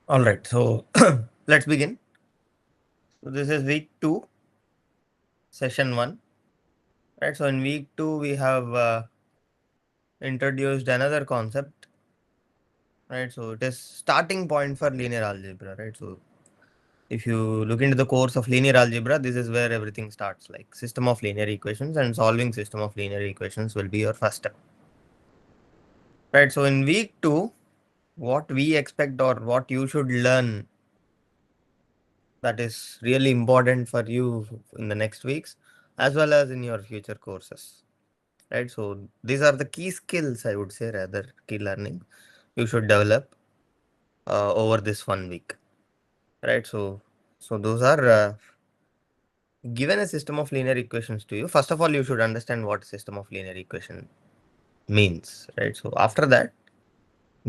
All right, so let's begin. So this is week two, session one. Right. So in week two, we have introduced another concept. Right. So it is starting point for linear algebra. Right. So if you look into the course of linear algebra, this is where everything starts. Like system of linear equations and solving system of linear equations will be your first step. Right. So in week two, what we expect or what you should learn that is really important for you in the next weeks as well as in your future courses, right? So these are the key skills, I would say, rather key learning you should develop over this 1 week, right? So those are given a system of linear equations to you. First of all, you should understand what system of linear equation means, right? So after that,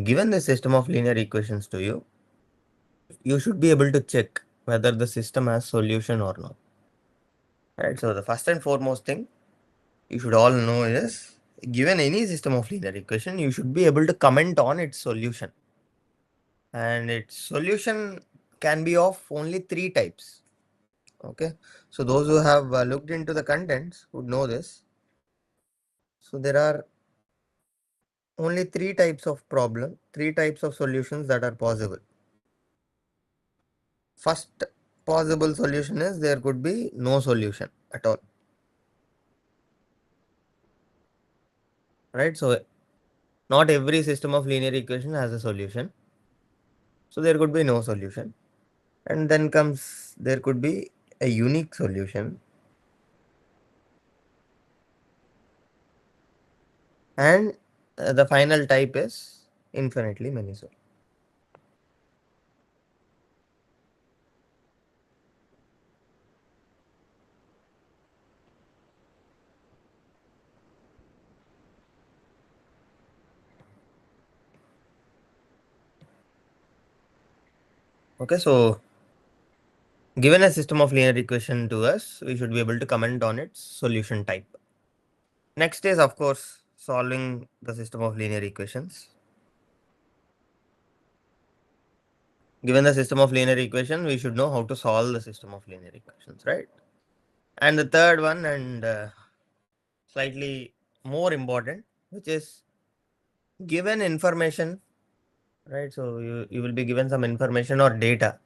given the system of linear equations to you, you should be able to check whether the system has solution or not, right? So the first and foremost thing you should all know is, given any system of linear equation, you should be able to comment on its solution. And its solution can be of only three types. Okay. So those who have looked into the contents would know this. So there are only three types of solutions that are possible. First possible solution is there could be no solution at all. Right. So not every system of linear equation has a solution. So there could be no solution. And then comes there could be a unique solution. And the final type is infinitely many solutions. Okay, so given a system of linear equation to us, we should be able to comment on its solution type. Next is, of course, solving the system of linear equations. Given the system of linear equation, we should know how to solve the system of linear equations, right? And the third one, and slightly more important, which is given information, right? So you will be given some information or data.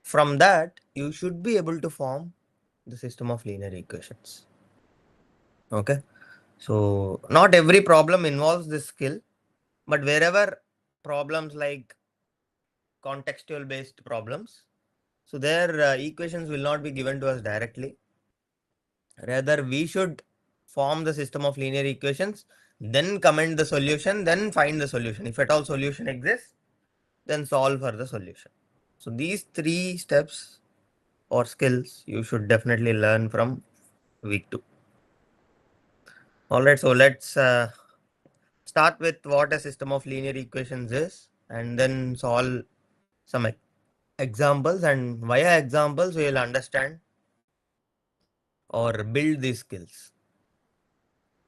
From that, you should be able to form the system of linear equations. Okay. So not every problem involves this skill, but wherever problems like contextual based problems, so their equations will not be given to us directly. Rather, we should form the system of linear equations, then comment the solution, then find the solution. If at all solution exists, then solve for the solution. So these three steps or skills you should definitely learn from week two. All right, so let's start with what a system of linear equations is and then solve some examples, and via examples we will understand or build these skills.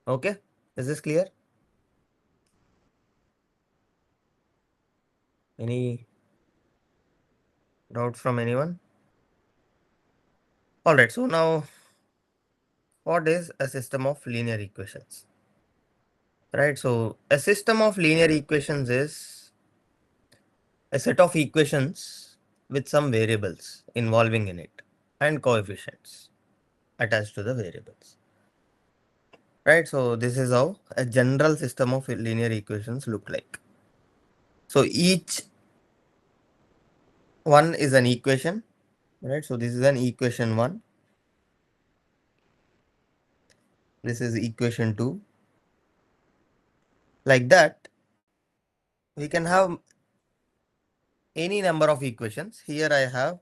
Okay, is this clear? Any doubts from anyone? All right, so now what is a system of linear equations? Right, so a system of linear equations is a set of equations with some variables involving in it and coefficients attached to the variables. Right, so this is how a general system of linear equations look like. So each one is an equation, right? So this is an equation 1, this is equation 2. Like that, we can have any number of equations. Here I have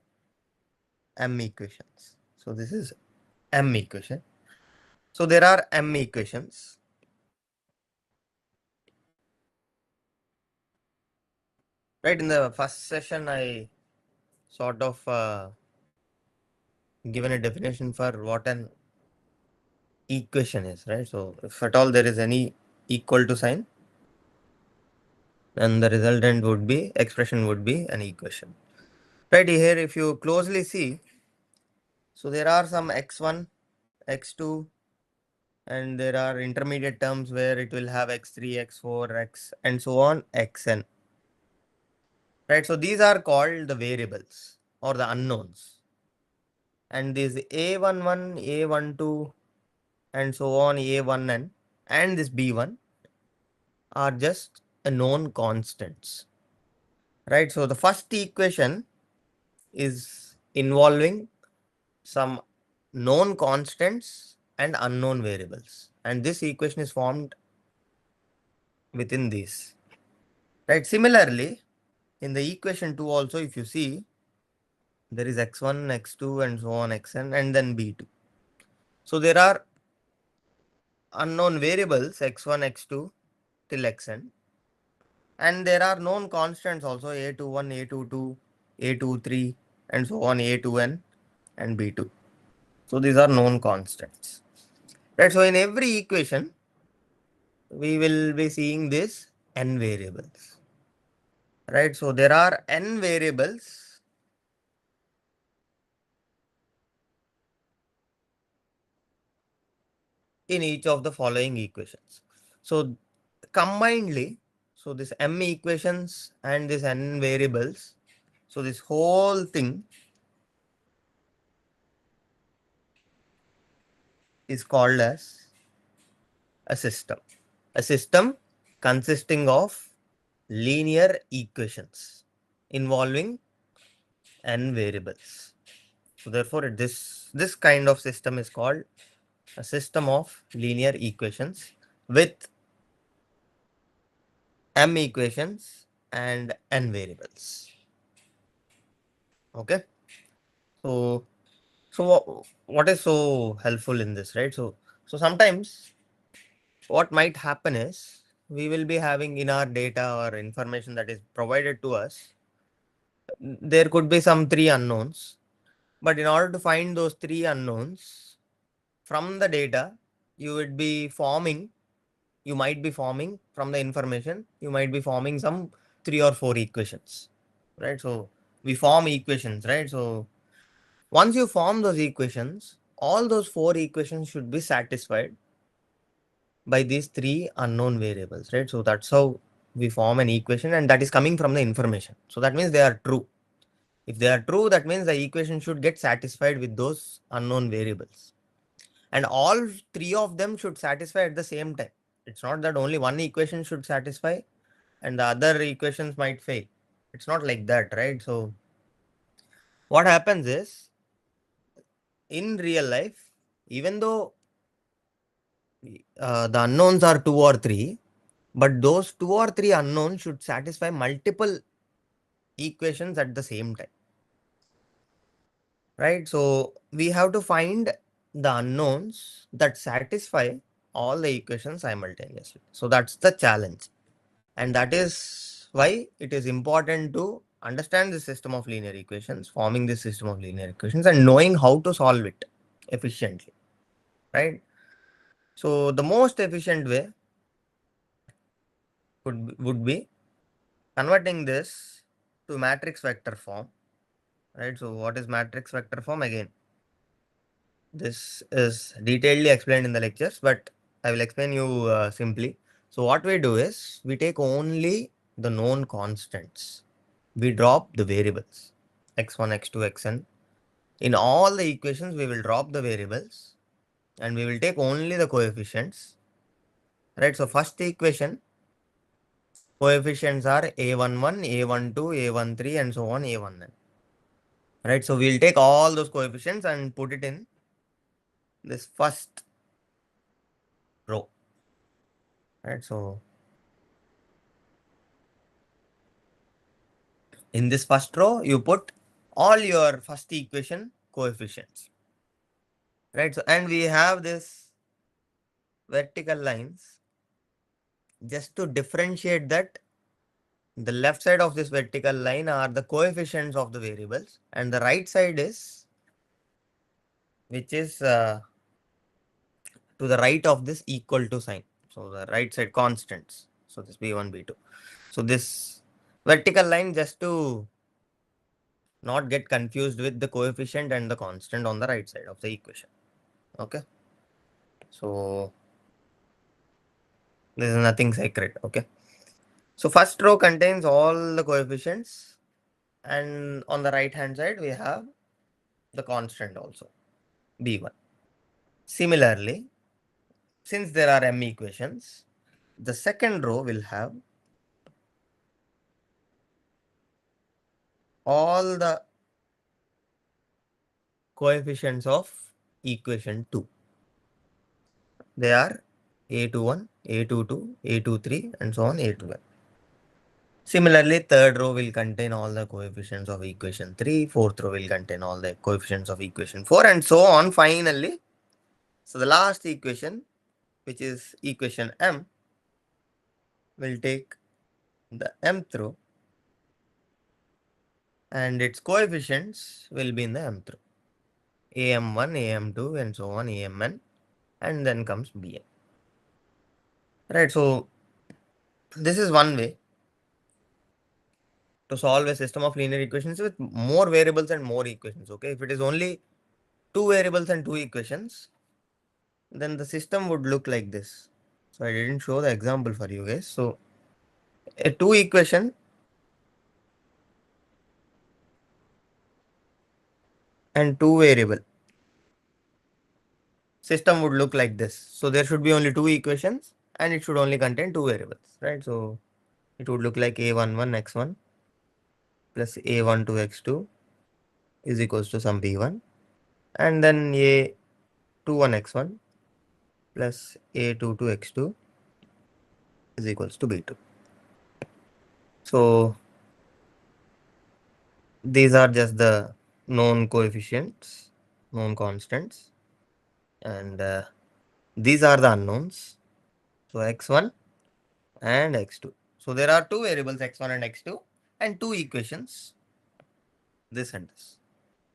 m equations. So this is m equation. So there are m equations. Right, in the first session, I sort of given a definition for what an equation is, right? So if at all there is any equal to sign, then the resultant would be, expression would be an equation. Right here, if you closely see, so there are some x1, x2, and there are intermediate terms where it will have x3, x4, x, and so on, xn. Right, so these are called the variables or the unknowns. And these a11, a12, and so on, a1n, and this b1 are just a known constants. Right, so the first equation is involving some known constants and unknown variables, and this equation is formed within these. Right, similarly in the equation 2 also, if you see, there is x1, x2, and so on, xn, and then b2. So there are unknown variables x1, x2 till xn, and there are known constants also a21, a22, a23, and so on, a2n and b2. So these are known constants. Right, so in every equation we will be seeing this n variables. Right, so there are n variables in each of the following equations. So combinedly, so this m equations and this n variables, so this whole thing is called as a system. A system consisting of linear equations involving n variables. So therefore, this kind of system is called a system of linear equations with m equations and n variables. Okay. So what is so helpful in this, right? So sometimes what might happen is we will be having in our data or information that is provided to us, there could be some three unknowns, but in order to find those three unknowns from the data, you would be forming, you might be forming from the information, you might be forming some three or four equations, right? So we form equations, right? So once you form those equations, all those four equations should be satisfied by these three unknown variables, right? So that's how we form an equation, and that is coming from the information. So that means they are true. If they are true, that means the equation should get satisfied with those unknown variables. And all three of them should satisfy at the same time. It's not that only one equation should satisfy and the other equations might fail. It's not like that, right? So what happens is, in real life, even though the unknowns are two or three, but those two or three unknowns should satisfy multiple equations at the same time, right? So we have to find the unknowns that satisfy all the equations simultaneously. So that's the challenge. And that is why it is important to understand the system of linear equations, forming this system of linear equations, and knowing how to solve it efficiently, right? So the most efficient way would be converting this to matrix vector form, right? So what is matrix vector form? Again, this is detailedly explained in the lectures, but I will explain you simply. So what we do is we take only the known constants. We drop the variables x1, x2, xn. In all the equations, we will drop the variables and we will take only the coefficients. Right. So first equation coefficients are a11, a12, a13, and so on, a1n. Right. So we'll take all those coefficients and put it in this first row. Right. So in this first row, you put all your first equation coefficients. Right. So, and we have this vertical lines just to differentiate that the left side of this vertical line are the coefficients of the variables, and the right side is, which is to the right of this equal to sign. So the right side constants. So this B1, B2. So this vertical line, just to not get confused with the coefficient and the constant on the right side of the equation. Okay. So this is nothing sacred. Okay. So first row contains all the coefficients, and on the right hand side we have the constant also, B1. Similarly, since there are m equations, the second row will have all the coefficients of equation 2. They are A21, A22, A23, and so on, A12. Similarly, third row will contain all the coefficients of equation 3, fourth row will contain all the coefficients of equation 4, and so on finally. So the last equation, which is equation m, will take the mth row and its coefficients will be in the mth row. AM1, AM2, and so on, AMN, and then comes BN. Right, so this is one way to solve a system of linear equations with more variables and more equations. Okay, if it is only two variables and two equations, then the system would look like this. So I didn't show the example for you guys. So a two equation and two variable system would look like this. So there should be only two equations and it should only contain two variables, right? So it would look like a11 x1 plus a12 x2 is equals to some b1, and then a21 x1 plus a22 x2 is equals to b2. So these are just the known coefficients, known constants, and these are the unknowns. So x1 and x2. So there are two variables x1 and x2 and two equations, this and this.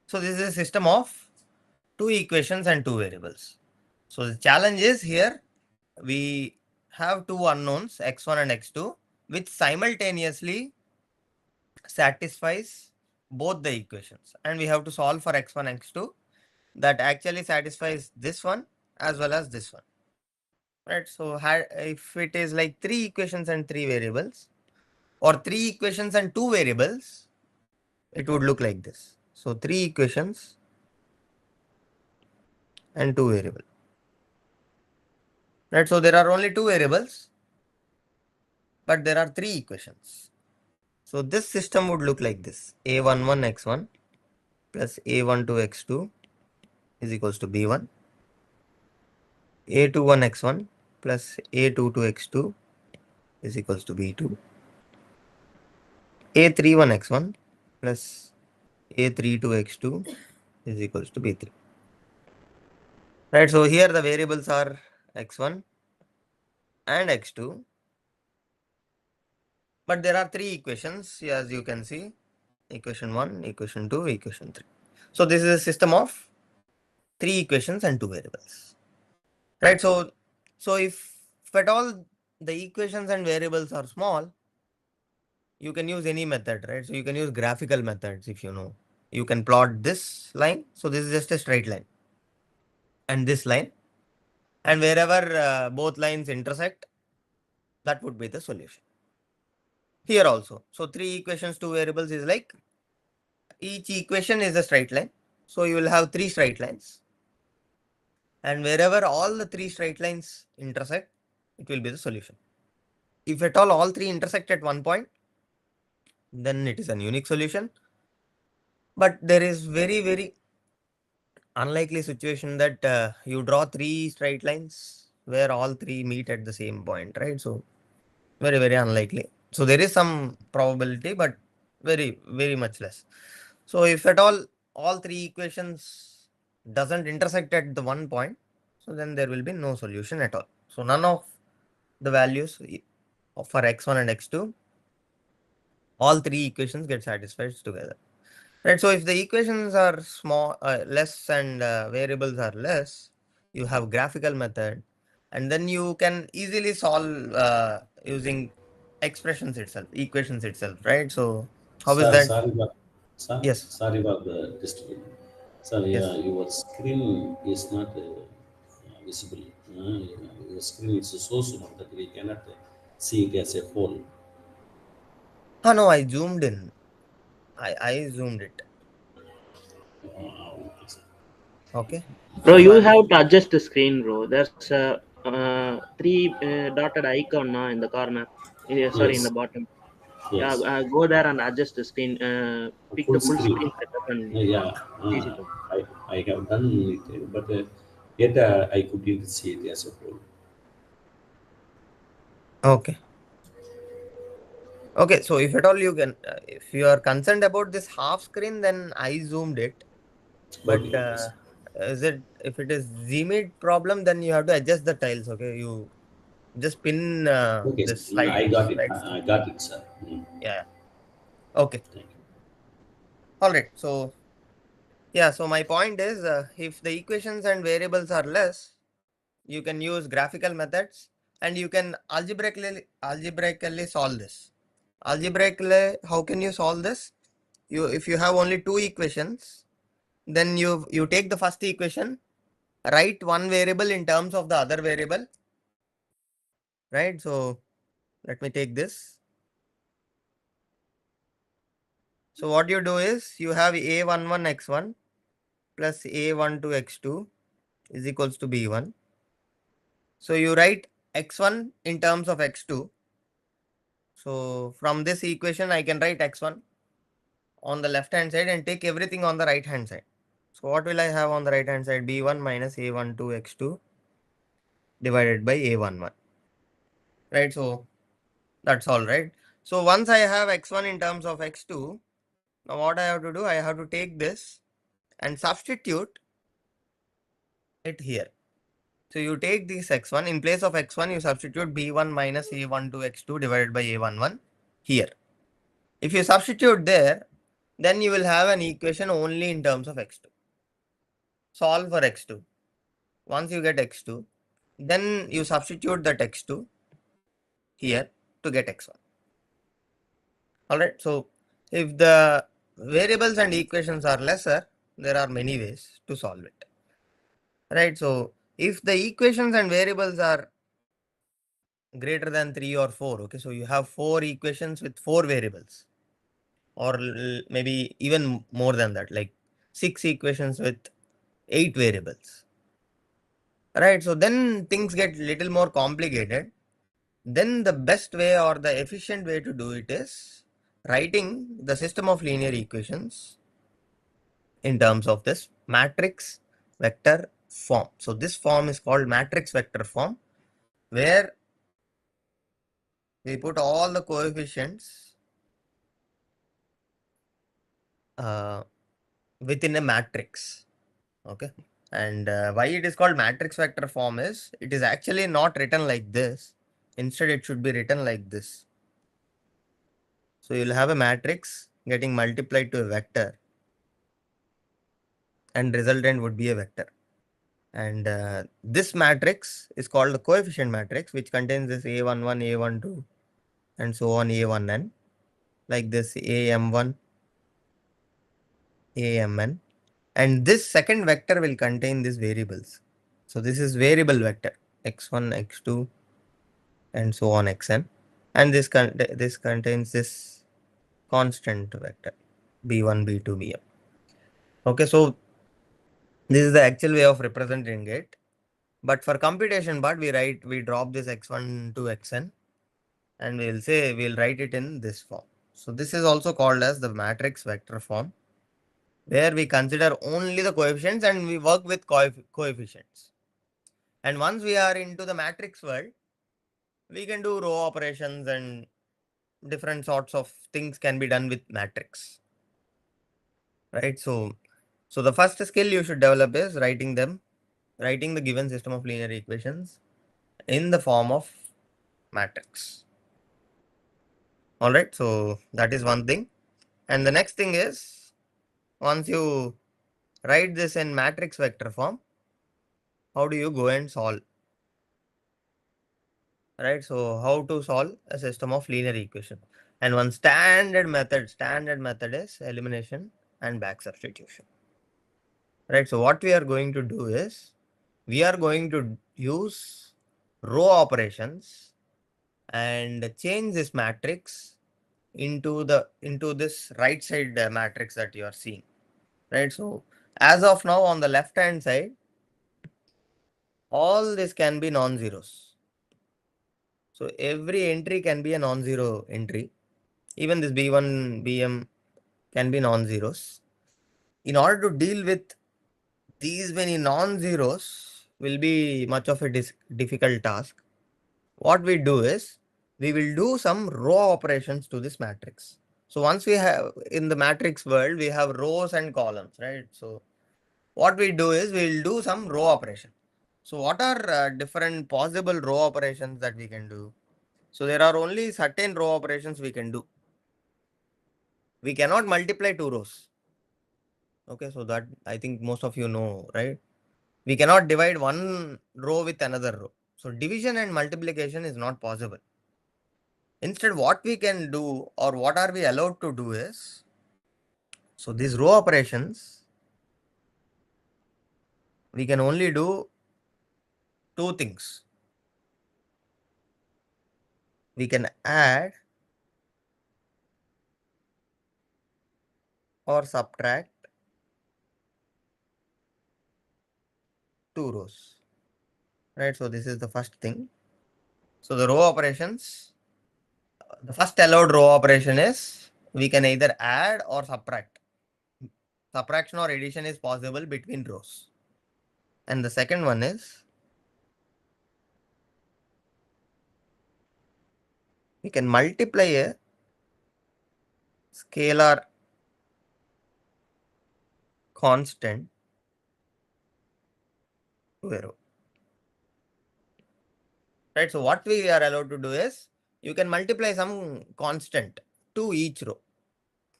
So this is a system of two equations and two variables. So the challenge is here we have two unknowns x1 and x2 which simultaneously satisfies both the equations, and we have to solve for x1 x2 that actually satisfies this one as well as this one, right? So if it is like three equations and three variables, or three equations and two variables, it would look like this. So three equations and two variables, right? So there are only two variables, but there are three equations. So this system would look like this: a11 x1 plus a12 x2 is equals to b1, a21 x1 plus a22 x2 is equals to b2, a31 x1 plus a32 x2 is equals to b3. Right, so here the variables are x1 and x2, but there are three equations, as you can see, equation 1, equation 2, equation 3. So this is a system of three equations and two variables. Right, so if at all the equations and variables are small, you can use any method, right? So you can use graphical methods if you know. You can plot this line. So this is just a straight line, and this line, and wherever both lines intersect, that would be the solution. Here also, so three equations, two variables is like each equation is a straight line. So you will have three straight lines, and wherever all the three straight lines intersect, it will be the solution. If at all three intersect at one point, then it is a unique solution. But there is very unlikely situation that you draw three straight lines where all three meet at the same point, right? So very unlikely. So there is some probability, but very much less. So if at all three equations doesn't intersect at the one point, so then there will be no solution at all. So none of the values for x1 and x2, all three equations get satisfied together. Right, so if the equations are small, less, and variables are less, you have graphical method. and then you can easily solve using expressions itself, equations itself, right? So how is Sir, that? sorry, but sir, Yes, sorry about the disturbance. Sir, yeah, yes. your screen is not visible. Your screen is so small that we cannot see it as a whole. Oh no, I zoomed in. I zoomed it. Okay, sir. Okay. Bro, So you I'm have to adjust the screen, bro. There's a three dotted icon now in the corner. Sorry, in the Yes, bottom. Yeah, yes. go there and adjust the screen. Pick Full the full screen. screen setup and Yeah, easy to. I have done it, but yet I couldn't see it as a whole. okay. Okay, so if at all you can, if you are concerned about this half screen, then I zoomed it. Okay, But okay, sir. is it if it is Zmid problem, then you have to adjust the tiles. Okay, you just pin Okay, sir. this slide I got it. slide stick. I got it, sir. Yeah. Okay. Thank you. All right. So yeah. So my point is, if the equations and variables are less, you can use graphical methods, and you can algebraically solve this. Algebraically, how can you solve this? You if you have only two equations, then you take the first equation, write one variable in terms of the other variable, right? So let me take this. So what you do is you have a11 x1 plus a12 x2 is equals to b1. So you write x1 in terms of x2. So from this equation, I can write x1 on the left hand side and take everything on the right hand side. So what will I have on the right hand side? b1 minus a12 x2 divided by a11, right? So that's all, right? So once I have x1 in terms of x2, now what I have to do, I have to take this and substitute it here. So you take this x1, in place of x1, you substitute b1 minus a12 x2 divided by a11 here. If you substitute there, then you will have an equation only in terms of x2. Solve for x2. Once you get x2, then you substitute that x2 here to get x1. Alright, so if the variables and equations are lesser, there are many ways to solve it. Right, so if the equations and variables are greater than 3 or 4, okay, so you have 4 equations with 4 variables, or maybe even more than that, like 6 equations with 8 variables. Right, so then things get little more complicated. Then the best way or the efficient way to do it is writing the system of linear equations in terms of this matrix vector form. So this form is called matrix vector form, where we put all the coefficients uh, within a matrix. Okay, and why it is called matrix vector form is it is actually not written like this. Instead, it should be written like this. So you'll have a matrix getting multiplied to a vector, and resultant would be a vector. And this matrix is called the coefficient matrix, which contains this a11, a12, and so on, a1n, like this am1, amn. And this second vector will contain these variables. So this is variable vector, x1, x2, and so on, xn. And this contains this constant vector, b1, b2, bm. Okay, so this is the actual way of representing it. But for computation part, we drop this x1 to xn, and we'll say we'll write it in this form. So this is also called as the matrix vector form, where we consider only the coefficients and we work with coefficients. And once we are into the matrix world, we can do row operations and different sorts of things can be done with matrix, right? So the first skill you should develop is writing the given system of linear equations in the form of matrix. All right, so that is one thing. And the next thing is, once you write this in matrix vector form, how do you go and solve? right? So how to solve a system of linear equation? And one standard method is elimination and back substitution, right? So what we are going to do is we are going to use row operations and change this matrix into this right side matrix that you are seeing, right? So as of now on the left hand side, all this can be non-zeros. So every entry can be a non-zero entry. Even this B1, BM can be non-zeros. In order to deal with these many non-zeros will be much of a difficult task. What we do is we will do some row operations to this matrix. So once we have in the matrix world, we have rows and columns, right? So what we do is we will do some row operation. So what are different possible row operations that we can do? So there are only certain row operations we can do. We cannot multiply two rows. Okay, so that I think most of you know, right? We cannot divide one row with another row. So division and multiplication is not possible. Instead, what we can do or what are we allowed to do is, so these row operations, we can only do two things. We can add or subtract two rows, right? So this is the first thing. So the row operations, the first allowed row operation is we can either add or subtract. Subtraction or addition is possible between rows. And the second one is we can multiply a scalar constant to a row. Right? So what we are allowed to do is you can multiply some constant to each row,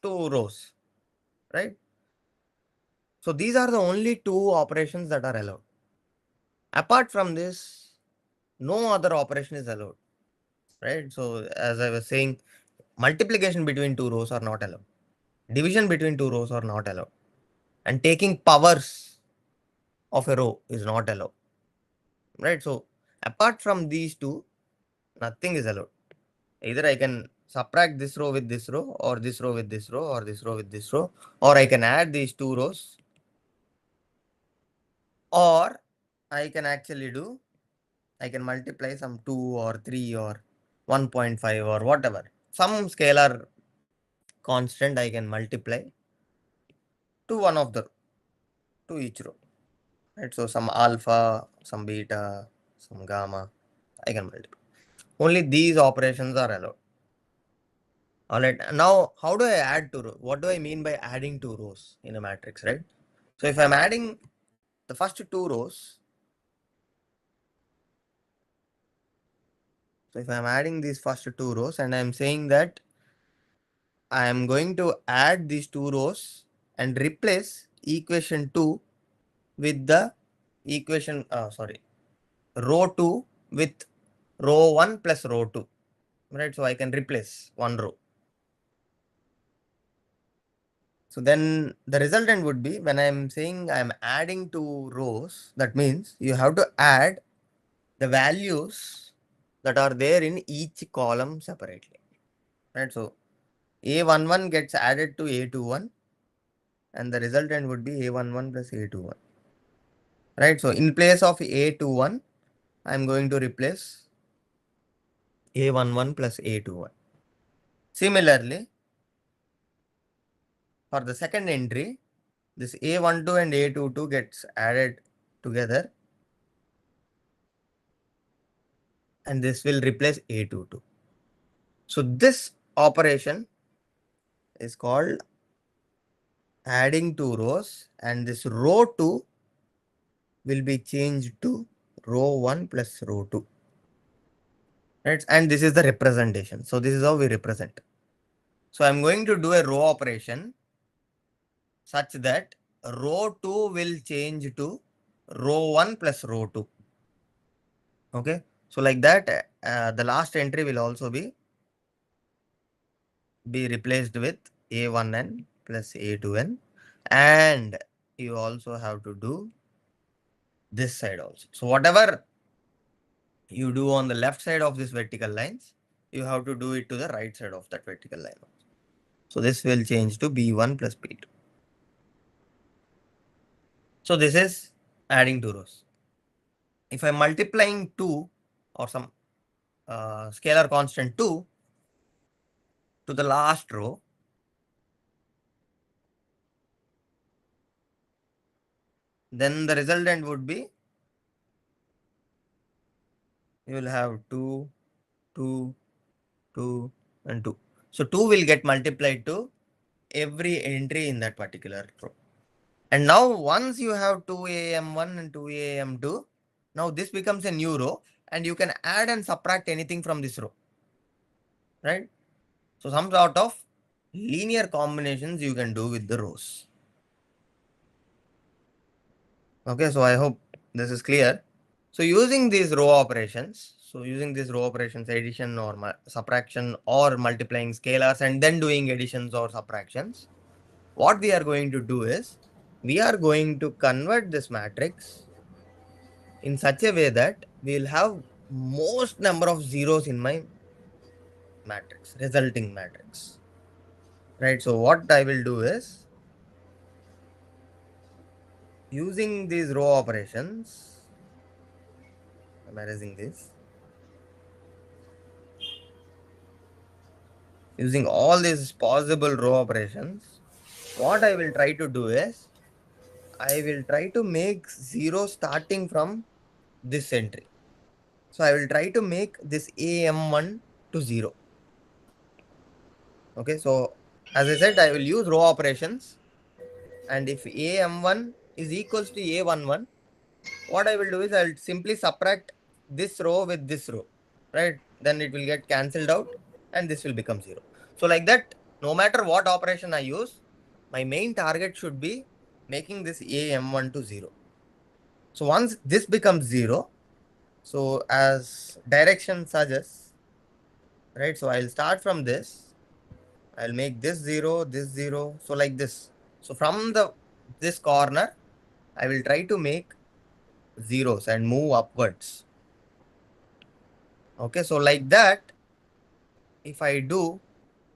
two rows, right? So these are the only two operations that are allowed. Apart from this, no other operation is allowed, right? So as I was saying, multiplication between two rows are not allowed. Division between two rows are not allowed. And taking powers of a row is not allowed, right? So apart from these two, nothing is allowed. Either I can subtract this row with this row, or this row with this row, or this row with this row, or I can add these two rows, or I can actually do, I can multiply some 2 or 3 or 1.5 or whatever. Some scalar constant I can multiply to one of the, to each row, right? So some alpha, some beta, some gamma, I can multiply. Only these operations are allowed. All right. Now, how do I add two rows? What do I mean by adding two rows in a matrix, right? So if I'm adding the first two rows, so if I'm adding these first two rows and I'm saying that I am going to add these two rows and replace equation 2 with the equation, row 2 with row 1 plus row 2, right? So I can replace one row. So then the resultant would be when I'm saying I'm adding two rows, that means you have to add the values that are there in each column separately, right? So A11 gets added to A21 and the resultant would be A11 plus A21, right? So in place of A21, I'm going to replace A11 plus A21. Similarly, for the second entry, this A12 and A22 gets added together and this will replace A22. So this operation is called adding two rows and this row 2 will be changed to row 1 plus row 2. Right? And this is the representation. So this is how we represent. So I'm going to do a row operation such that row 2 will change to row 1 plus row 2. Okay. So like that, the last entry will also be replaced with A1n plus A2n, and you also have to do this side also. So whatever you do on the left side of this vertical lines, you have to do it to the right side of that vertical line. So this will change to B1 plus B2. So this is adding two rows. If I'm multiplying 2 or some scalar constant 2 to the last row, then the resultant would be, you will have 2, 2, 2 and 2. So 2 will get multiplied to every entry in that particular row. And now once you have 2am1 and 2am2, now this becomes a new row and you can add and subtract anything from this row, right? So some sort of linear combinations you can do with the rows. Okay, so I hope this is clear. So using these row operations, addition or subtraction or multiplying scalars and then doing additions or subtractions, what we are going to do is, we are going to convert this matrix in such a way that we will have most number of zeros in my matrix, resulting matrix, right? So what I will do is, using these row operations, I'm erasing this. Using all these possible row operations, what I will try to do is, I will try to make 0 starting from this entry. So I will try to make this AM1 to 0. Okay, so as I said, I will use row operations. And if AM1 is equals to A11, what I will do is I will simply subtract this row with this row, right? Then it will get cancelled out and this will become 0. So like that, no matter what operation I use, my main target should be making this AM1 to 0. So once this becomes 0, so as direction suggests, right? So I'll start from this. I'll make this 0, this 0. So like this. So from this corner, I will try to make zeros and move upwards. Okay, so like that, if I do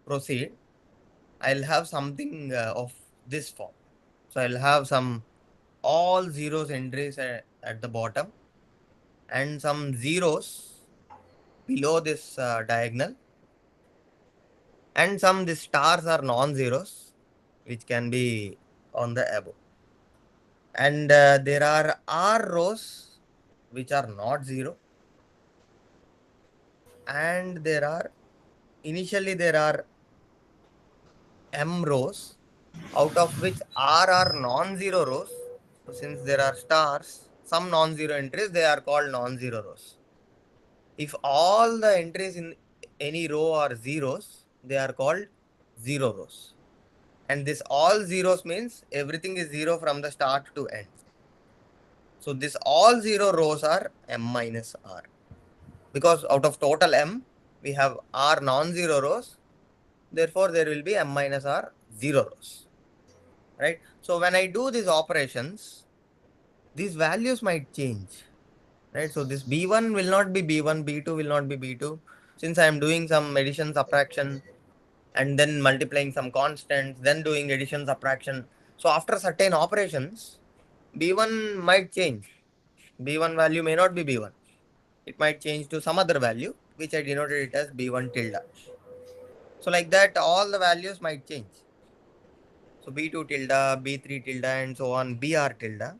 proceed, I'll have something of this form. So I'll have some all zeros entries at the bottom and some zeros below this diagonal, and some the stars are non-zeros which can be on the above. And there are R rows which are not 0, and initially there are M rows, out of which R are non-zero rows. So since there are stars, some non-zero entries, they are called non-zero rows. If all the entries in any row are zeros, they are called zero rows. And this all zeros means everything is 0 from the start to end. So this all 0 rows are M minus R. Because out of total M, we have R non-zero rows. Therefore, there will be M minus R 0 rows. Right? So when I do these operations, these values might change. Right? So this B1 will not be B1, B2 will not be B2. Since I am doing some addition, subtraction, and then multiplying some constants, then doing addition, subtraction. So after certain operations, B1 might change. B1 value may not be B1. It might change to some other value, which I denoted it as B1 tilde. So like that, all the values might change. So B2 tilde, B3 tilde, and so on, BR tilde.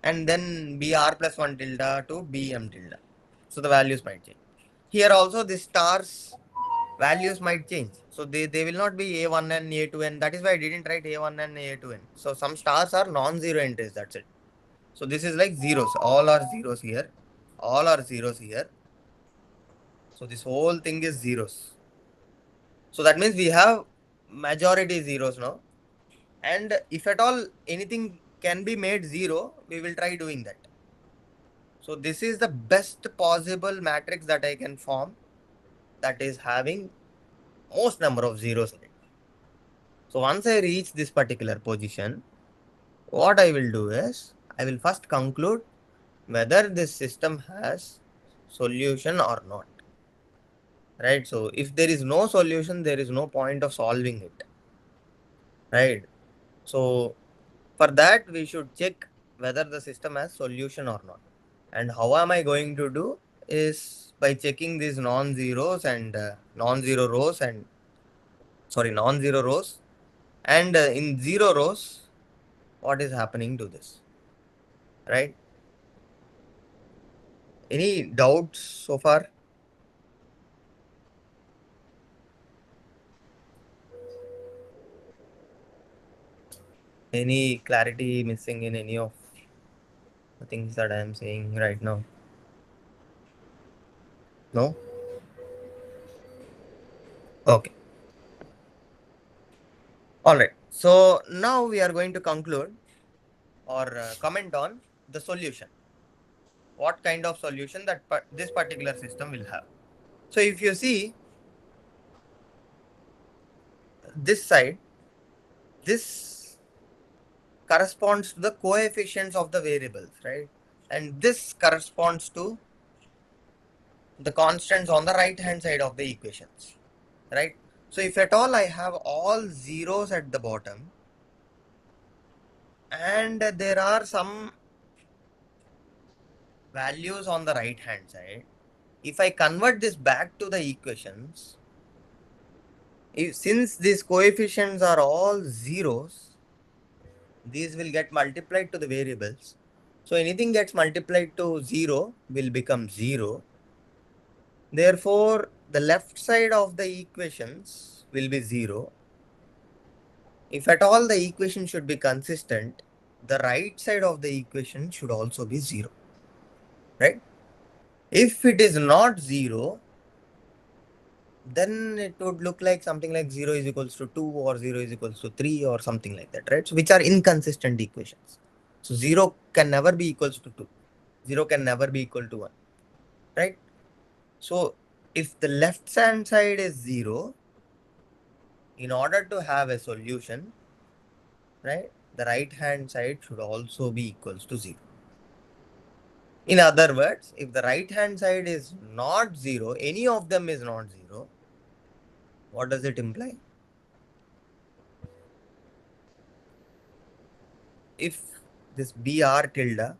And then BR plus 1 tilde to BM tilde. So the values might change. Here also the stars values might change. So they will not be A1n, A2n. That is why I didn't write A1n, A2n. So some stars are non-zero entries. That's it. So this is like zeros. All are zeros here. All are zeros here. So this whole thing is zeros. So that means we have majority zeros now. And if at all anything can be made 0, we will try doing that. So this is the best possible matrix that I can form that is having most number of zeros in it. So once I reach this particular position, what I will do is I will first conclude whether this system has solution or not. Right? So if there is no solution, there is no point of solving it. Right? So for that, we should check whether the system has solution or not. And how am I going to do is by checking these non-zeros and non-zero rows and non-zero rows and in zero rows, what is happening to this, right? Any doubts so far? Any clarity missing in any of the things that I am saying right now? No? Okay. All right. So now we are going to conclude or comment on the solution. What kind of solution that this particular system will have. So if you see this side, this corresponds to the coefficients of the variables, right? And this corresponds to the constants on the right hand side of the equations, right? So if at all I have all zeros at the bottom and there are some values on the right hand side, if I convert this back to the equations, since these coefficients are all zeros, these will get multiplied to the variables. So anything gets multiplied to 0 will become 0. Therefore, the left side of the equations will be 0. If at all the equation should be consistent, the right side of the equation should also be 0. Right? If it is not 0, then it would look like something like 0 is equals to 2 or 0 is equals to 3 or something like that, right? So which are inconsistent equations. So 0 can never be equals to 2. 0 can never be equal to 1, right? So if the left hand side is 0, in order to have a solution, right, the right hand side should also be equals to 0. In other words, if the right hand side is not 0, any of them is not 0, what does it imply? If this BR tilde,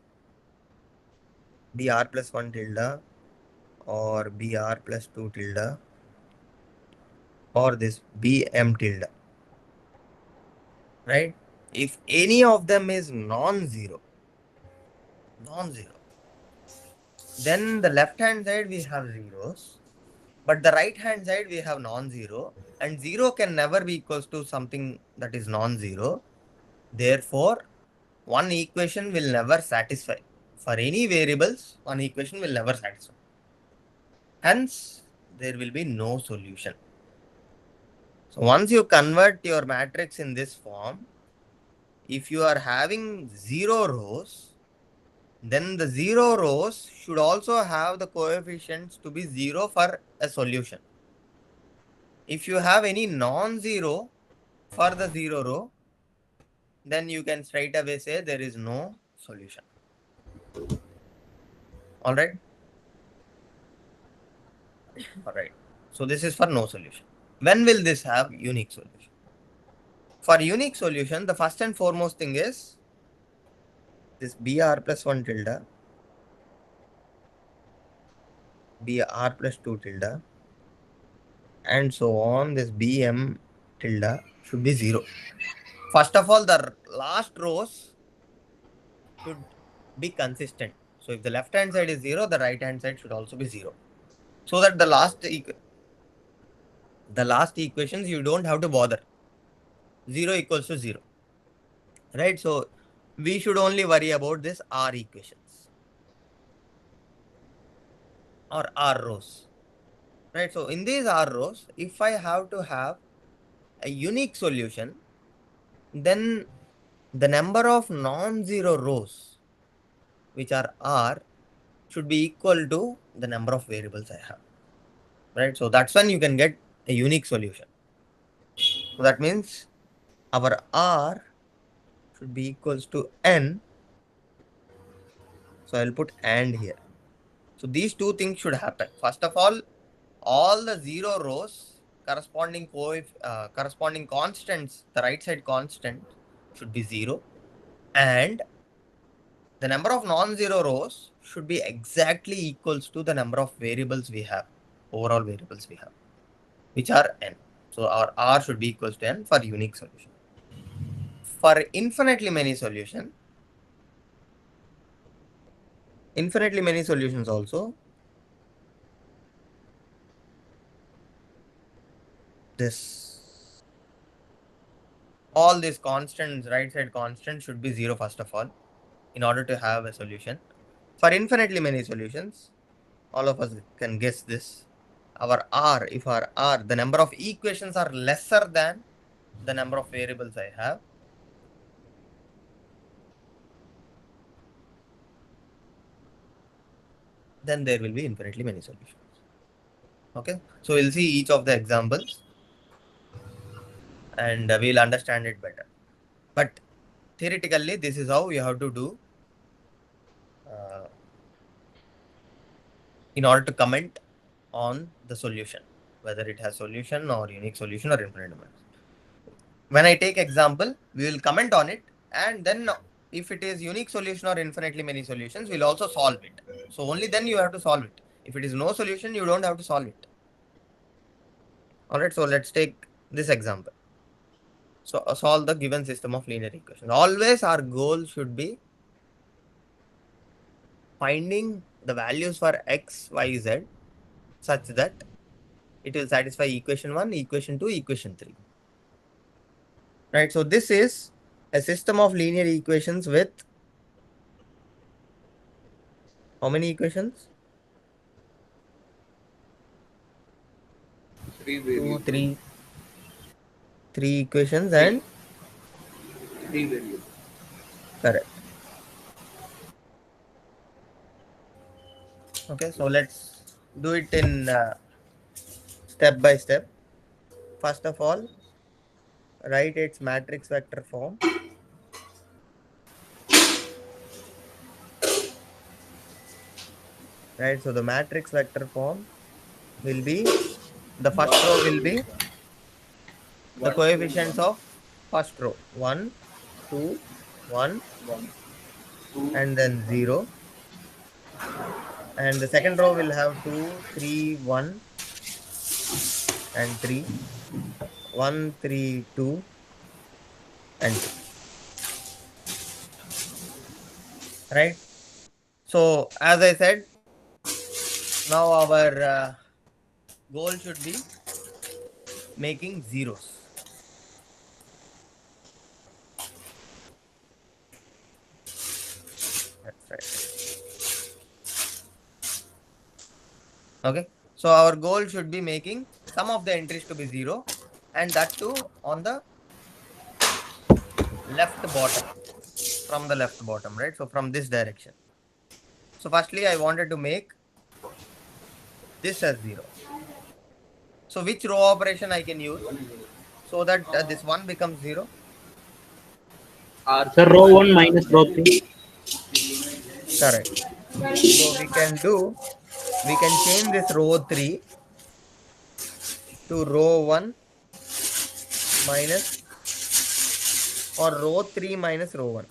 BR plus 1 tilde, or BR plus 2 tilde, or this BM tilde, right? If any of them is non-zero, then the left hand side we have zeros, but the right hand side we have non-zero, and 0 can never be equals to something that is non-zero. Therefore, one equation will never satisfy. For any variables, one equation will never satisfy. Hence, there will be no solution. So once you convert your matrix in this form, if you are having 0 rows, then the 0 rows should also have the coefficients to be 0 for a solution. If you have any non-zero for the 0 row, then you can straight away say there is no solution. All right. All right. So this is for no solution. When will this have unique solution? For unique solution, the first and foremost thing is this BR plus 1 tilde, BR plus 2 tilde, and so on. This BM tilde should be 0. First of all, the last rows should be consistent. So if the left hand side is 0, the right hand side should also be 0. So that the last equations you don't have to bother. 0 equals to 0. Right? So we should only worry about this R equations or R rows. Right? So in these R rows, if I have to have a unique solution, then the number of non-zero rows which are R should be equal to the number of variables I have, right? So that's when you can get a unique solution. So that means our R should be equals to N. So I'll put AND here. So these two things should happen. First of all the zero rows corresponding constants, the right side constant should be 0, and the number of non-zero rows should be exactly equals to the number of variables we have, overall variables we have, which are n. So our R should be equals to n for unique solution. For infinitely many solutions also, all these constants, right side constants should be 0 first of all, in order to have a solution. For infinitely many solutions, all of us can guess this. If our R, the number of equations are lesser than the number of variables I have, then there will be infinitely many solutions. Okay, so we'll see each of the examples and we'll understand it better. But theoretically, this is how you have to do in order to comment on the solution, whether it has solution or unique solution or infinite numbers. When I take example, we will comment on it, and then if it is unique solution or infinitely many solutions, we'll also solve it. So only then you have to solve it. If it is no solution, you don't have to solve it. All right, so let's take this example. So solve the given system of linear equations. Always our goal should be finding the values for x, y, z such that it will satisfy equation 1, equation 2, equation 3. Right, so this is a system of linear equations with how many equations? 3 equations and 3 variables. correct. Okay, so let's do it in step by step. First of all, write its matrix vector form. Right, so the matrix vector form will be, the first row will be the coefficients of first row 1, 2, 1, 2, and then 0. And the second row will have 2, 3, 1, and 3, 1, 3, 2, and 2. Right? So, as I said, now our goal should be making zeros. That's right. Okay. So our goal should be making some of the entries to be 0, and that too on the left bottom, from the left bottom, right? So from this direction. So firstly, I wanted to make this as 0. So which row operation I can use so that this 1 becomes 0? So row 1 minus row 3. Correct. So we can change this row 3 to row 1 minus, or row 3 minus row 1.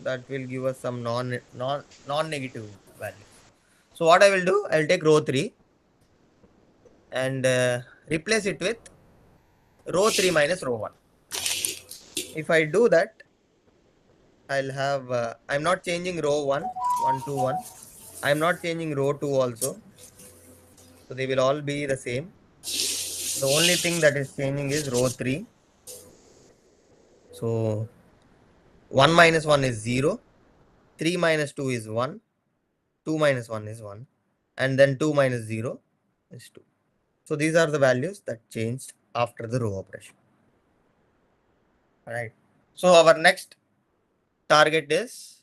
That will give us some non-negative value. So what I will do, I'll take row 3 and replace it with row 3 minus row 1. If I do that, I'll have, I'm not changing row 1, 1, 2, 1. I'm not changing row 2 also. So they will all be the same. The only thing that is changing is row 3. So 1 minus 1 is 0. 3 minus 2 is 1. 2 minus 1 is 1. And then 2 minus 0 is 2. So these are the values that changed after the row operation. All right. So our next target is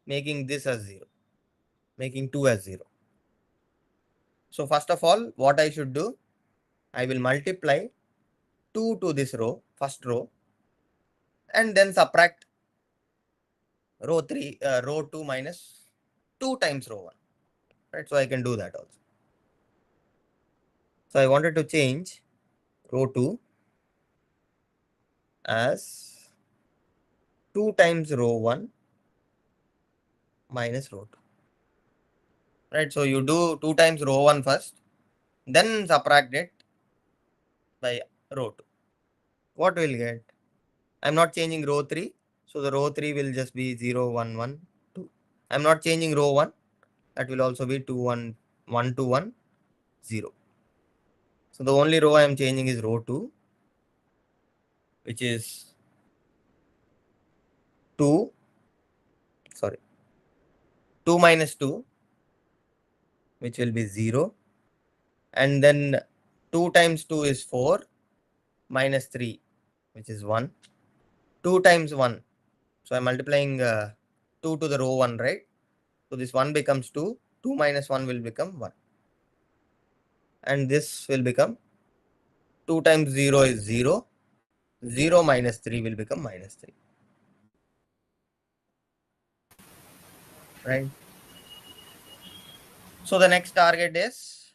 making this as 0. making 2 as 0. So first of all, what I should do, I will multiply 2 to this row, first row, and then subtract row 2 minus 2 times row 1. Right? So I can do that also. So I wanted to change row 2 as 2 times row 1 minus row 2. Right? So you do 2 times row 1 first, then subtract it by row 2. What will get? I'm not changing row 3. So the row 3 will just be 0, 1, 1, 2. I'm not changing row 1. That will also be 2, 1, 1, 2, 1, 0. So the only row I am changing is row 2, which is 2, sorry, 2 minus 2, which will be 0. And then 2 times 2 is 4, minus 3, which is 1. 2 times 1. So I'm multiplying 2 to the row 1, right? So this 1 becomes 2. 2 minus 1 will become 1. And this will become 2 times 0 is 0. 0 minus 3 will become minus 3. Right? So the next target is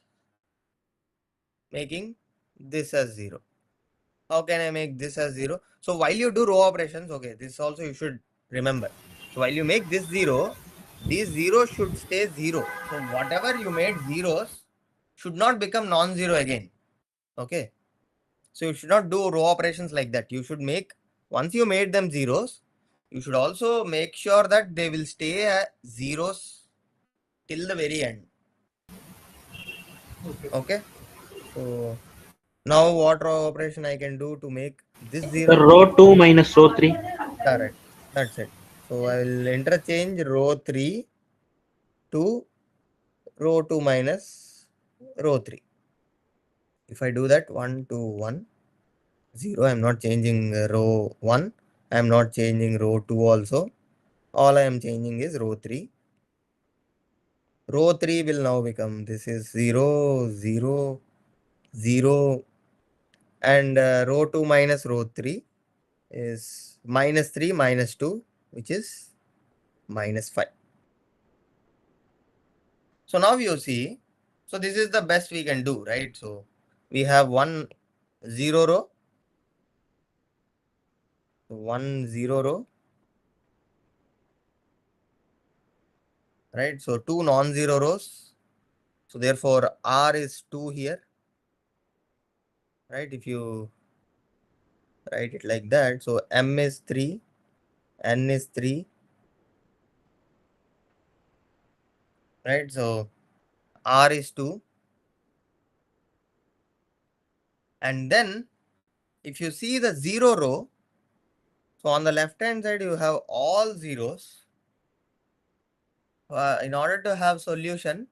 making this as 0. How can I make this as 0? So while you do row operations, okay, this also you should remember. So while you make this 0, these zeros should stay 0. So whatever you made zeros should not become non-zero again. Okay. So you should not do row operations like that. You should make, once you made them zeros, you should also make sure that they will stay at zeros till the very end. Okay. So now what row operation I can do to make this The 0? row 2 minus row 3. Correct. That's it. So I will interchange row 3 to row 2 minus row 3. If I do that 1, 2, 1, 0, I'm not changing row 1. I'm not changing row 2 also. All I am changing is row 3. Row 3 will now become, this is 0, 0, 0, and row 2 minus row 3 is minus 3 minus 2, which is minus 5. So now you see, so this is the best we can do, right? So we have 1 0 row, 1 0 row, right? So 2 non-zero rows. So therefore R is 2 here, right? If you write it like that, so M is 3, N is 3, right? So R is 2. And then if you see the 0 row, so on the left hand side you have all zeros. In order to have solution,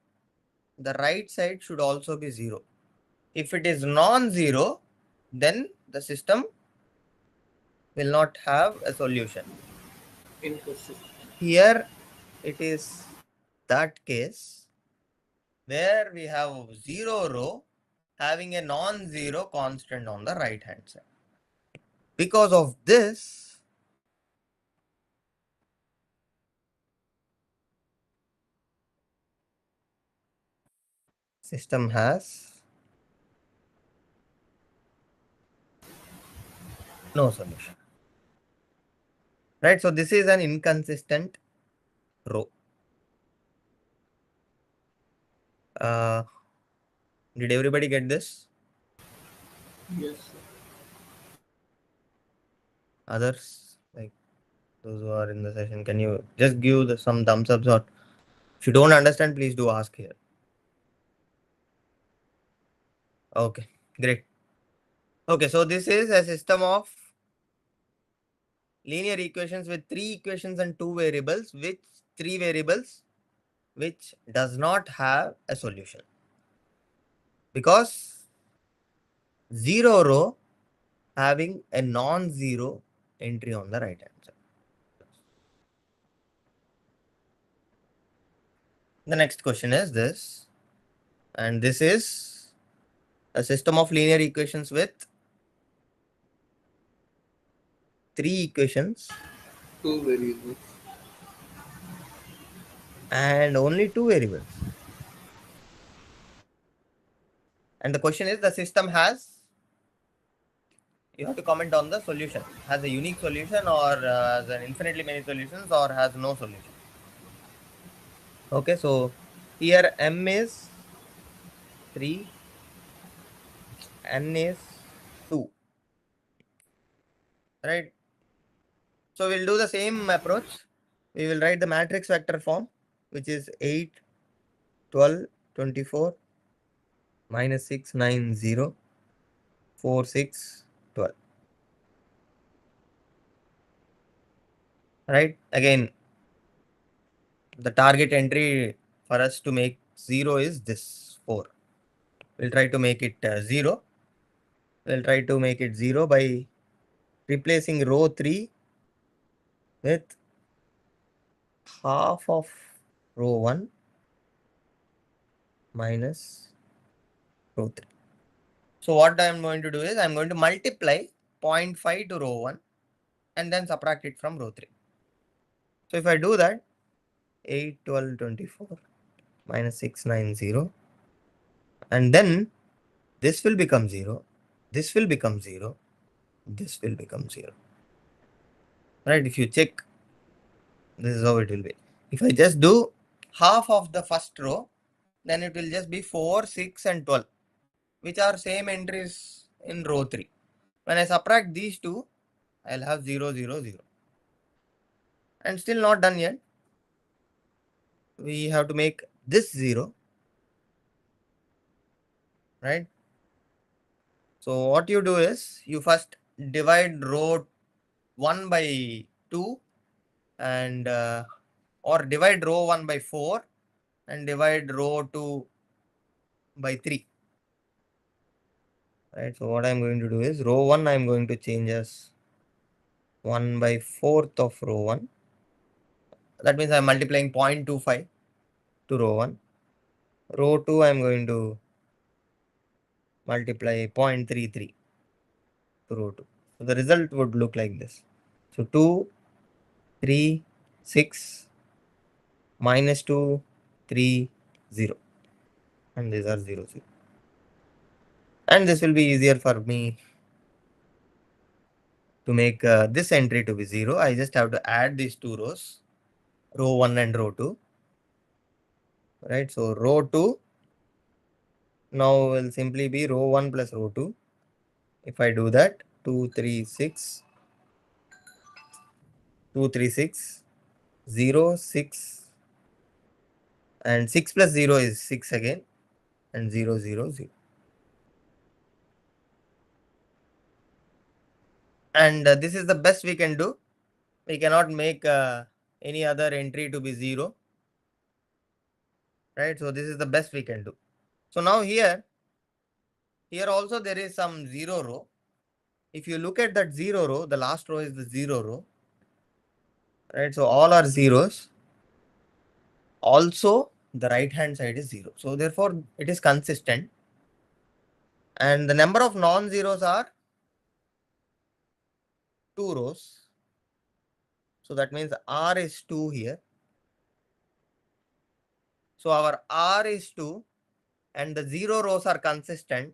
the right side should also be 0. If it is non-zero, then the system will not have a solution. Inconsistent. Here it is that case where we have 0 row having a non-zero constant on the right hand side. Because of this, system has no solution. Right? So this is an inconsistent row. Did everybody get this? Yes, sir. Others, like those who are in the session, can you just give some thumbs ups, or if you don't understand, please do ask here. Okay, great. Okay, so this is a system of linear equations with 3 equations and 2 variables, which 3 variables which does not have a solution, because 0 row having a non-zero entry on the right hand side. The next question is this, and this is a system of linear equations with 3 equations 2 variables. and only 2 variables. And the question is, the system has, you have to comment on the solution, has a unique solution or has an infinitely many solutions or has no solution. Okay, so here m is 3, n is 2, right? So we'll do the same approach. We will write the matrix vector form, which is 8, 12, 24, minus 6, 9, 0, 4, 6, 12. Right? Again, the target entry for us to make 0 is this 4. We'll try to make it 0. We'll try to make it 0 by replacing row 3 with half of row 1 minus row 3. So what I'm going to do is I'm going to multiply 0.5 to row 1 and then subtract it from row 3. So if I do that, 8, 12, 24 minus 6, 9, 0, and then this will become 0, this will become 0, this will become 0. Right? If you check, this is how it will be. If I just do half of the first row, then it will just be 4, 6 and 12, which are same entries in row 3. When I subtract these two, I'll have 0, 0, 0. And still not done yet. We have to make this 0, right? So what you do is you first divide row 1 by 2 and or divide row 1 by 4 and divide row 2 by 3. Right, so what I'm going to do is row 1 I'm going to change as 1 by 4th of row 1. That means I'm multiplying 0.25 to row 1. Row 2 I'm going to multiply 0.33 to row 2. So the result would look like this. So 2, 3, 6, minus 2, 3, 0. And these are 0, 0. And this will be easier for me to make this entry to be 0. I just have to add these two rows, row 1 and row 2. Right, so row 2 now will simply be row 1 plus row 2. If I do that, 2, 3, 6, 2, 3, 6, 0, 6, and 6 plus 0 is 6 again, and 0, 0, 0. And this is the best we can do. We cannot make any other entry to be 0. Right, so this is the best we can do. So now here also there is some 0 row. If you look at that 0 row, the last row is the 0 row. Right, so all are zeros. Also, the right hand side is 0. So therefore, it is consistent. And the number of non-zeros are 2 rows. So that means R is 2 here. So our R is 2 and the 0 rows are consistent.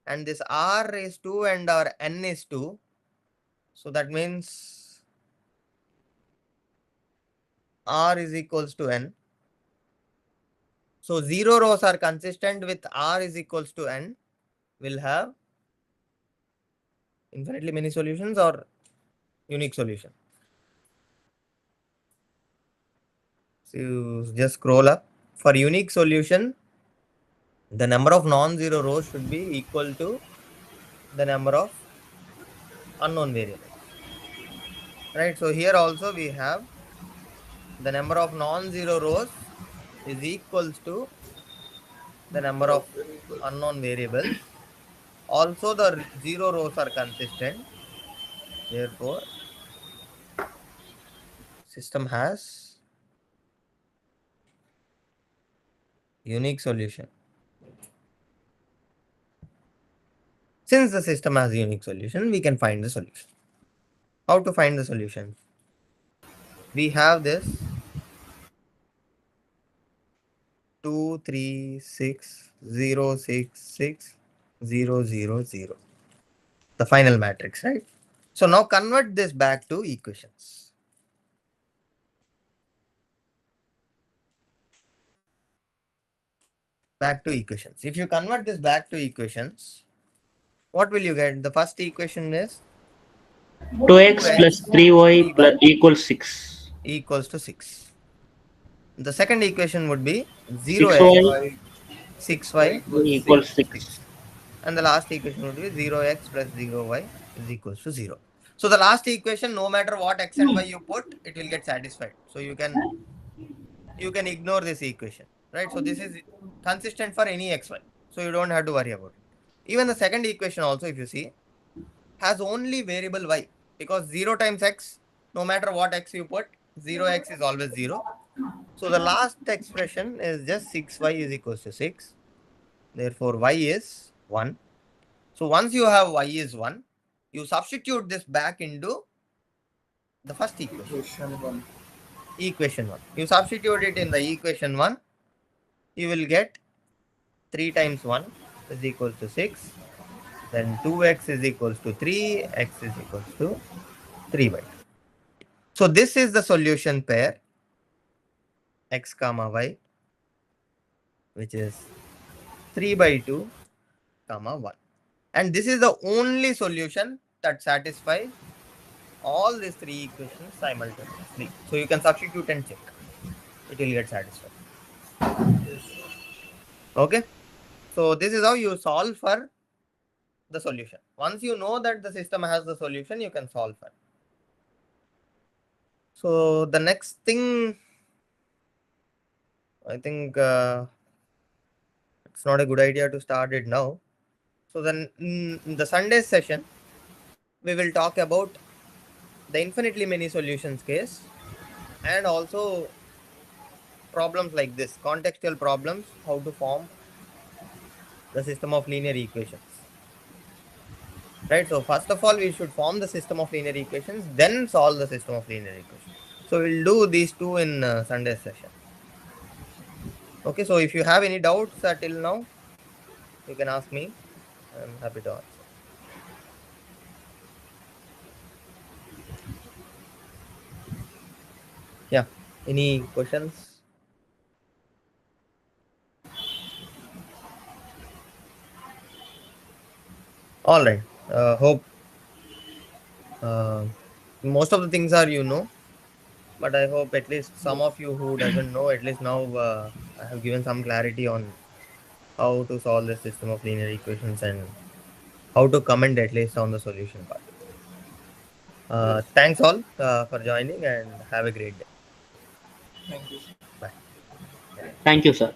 And this R is 2 and our N is 2. So that means R is equals to N. So 0 rows are consistent with R is equals to N. We'll have infinitely many solutions or unique solution. So you just scroll up. For unique solution, the number of non-zero rows should be equal to the number of unknown variables. Right, so here also we have the number of non-zero rows is equals to the number of unknown variables. Also the 0 rows are consistent. Therefore, system has Unique solution. Since the system has a unique solution, we can find the solution. How to find the solution? We have this 2, 3, 6, 0, 6, 6, 0, 0, 0. The final matrix, right? So now convert this back to equations. Back to equations. If you convert this back to equations, what will you get? The first equation is 2x plus 3y plus equals 6. equals to 6. The second equation would be 6y 0x, 6y equals 6. and the last equation would be 0x plus 0y is equals to 0. So the last equation, no matter what x and y you put, it will get satisfied. So you can ignore this equation, right? So this is consistent for any xy. So you don't have to worry about it. Even the second equation also, if you see, has only variable y, because 0 times x, no matter what x you put, 0x is always 0. So the last expression is just 6y is equals to 6. Therefore, y is 1. So once you have y is 1, you substitute this back into the first equation. Equation 1. You substitute it in the equation 1, you will get 3 times 1 is equals to 6. Then 2x is equals to 3, x is equals to 3 by 2. So this is the solution pair x comma y, which is 3 by 2 comma 1. And this is the only solution that satisfies all these three equations simultaneously. So you can substitute and check. It will get satisfied. Okay. So this is how you solve for the solution. Once you know that the system has the solution, you can solve for it. So the next thing, I think it's not a good idea to start it now. So then in the Sunday session, we will talk about the infinitely many solutions case and also problems like this, contextual problems, how to form the system of linear equations. Right, so first of all, we should form the system of linear equations, then solve the system of linear equations. So we'll do these two in Sunday session. Okay, so if you have any doubts till now, you can ask me. I'm happy to answer. Yeah, any questions? All right, hope most of the things are but I hope at least some of you who doesn't know, at least now I have given some clarity on how to solve the system of linear equations and how to comment at least on the solution part. Thanks all for joining and have a great day. Thank you. Bye. Thank you, sir.